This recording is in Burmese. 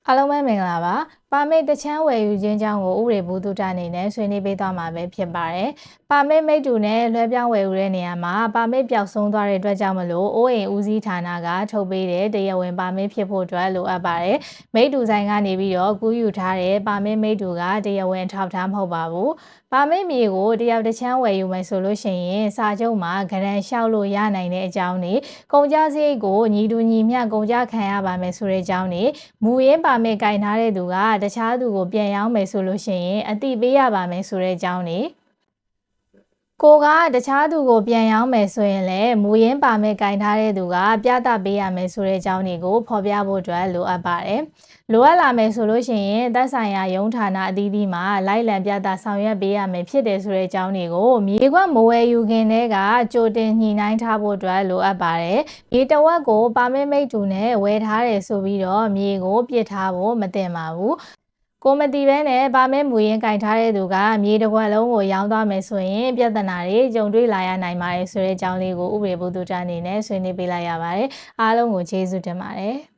အားလုံးပဲမင်္ဂလာပါပါမစ်တချမ်းဝယ်ယူခြင်းကြောင့်ကိုဥပဒေဘူးတုတအနေနဲ့ဆွေးနွေးပေးသွားမှာပဲဖြစ်ပါတယ်ပါမစ်မိတ္တူနဲ့လွှဲပြောင်းဝယ်ယူတဲ့နေရာမှာပါမစ်ပျောက်ဆုံးသွားတဲ့အတွက်ကြောင့်မလို့အိုးအိမ်ဦးစီးဌာနကထုတ်ပေးတဲ့တရားဝင်ပါမစ်ဖြစ်ဖို့အတွက်လိုအပ်ပါတယ်မိတ္တူဆိုင်ကနေပြီးတော့ကူးယူထားတဲ့ပါမစ်မိတ္တူကတရားဝင်ထောက်ထားမဟုတ်ပါဘူးပါမစ်မြေကိုတယောက်တစ်ချမ်းဝယ်ယူမယ်ဆိုလို့ရှိရင်စာချုပ်မှာဂရန်လျှောက်လို့ရနိုင်တဲ့အကြောင်းတွေကုန်ကျစရိတ်ကိုညီတူညီမျှကုန်ကျခံရပါမယ်ဆိုတဲ့အကြောင်းတွေမူရင်းပါမစ်ကင်ထားတဲ့သူကတခြားသူကိုပြန်ရောင်းမယ်ဆိုလို့ရှိရင်အတိပေးရပါမယ်ဆိုတဲ့အကြောင်းကိုကတခြားသူကိုပြန်ရောင်းမယ်ဆိုရင်လည်းမူရင်းပါမစ်ကင်ထားတဲ့သူကပြသပေးရမယ်ဆိုတဲ့အကြောင်းတွေကိုဖော်ပြဖို့အတွက်လိုအပ်ပါတယ်လိုအပ်လာမယ်ဆိုလို့ရှိရင်သက်ဆိုင်ရာရုံးဌာနအသီးသီးမှာလိုက်လံပြသဆောင်ရွက်ပေးရမယ်ဖြစ်တယ်ဆိုတဲ့အကြောင်းတွေကိုမြေကွက်မဝယ်ယူခင်တည်းကကြိုတင်ညှိနှိုင်းထားဖို့အတွက်လိုအပ်ပါတယ်မြေတဝက်ကိုပါမစ်မိတ္တူနဲ့ဝယ်ထားတယ်ဆိုပြီးတော့မြေကိုပစ်ထားဖို့မသင့်ပါဘူးကိုမတီးပဲနဲ့ပါမစ်မူရင်းကင်ထားတဲ့သူကမြေတစ်ခွက်လုံးကိုရောင်းသွားမယ်ဆိုရင်ပြဿနာတွေကြုံတွေ့လာရနိုင်ပါတယ်ဆိုတဲ့အကြောင်းလေးကိုဥပဒေဘုဒ္ဓအနေနဲ့ဆွေးနွေးပေးလိုက်ရပါတယ်အားလုံးကိုကျေးဇူးတင်ပါတယ်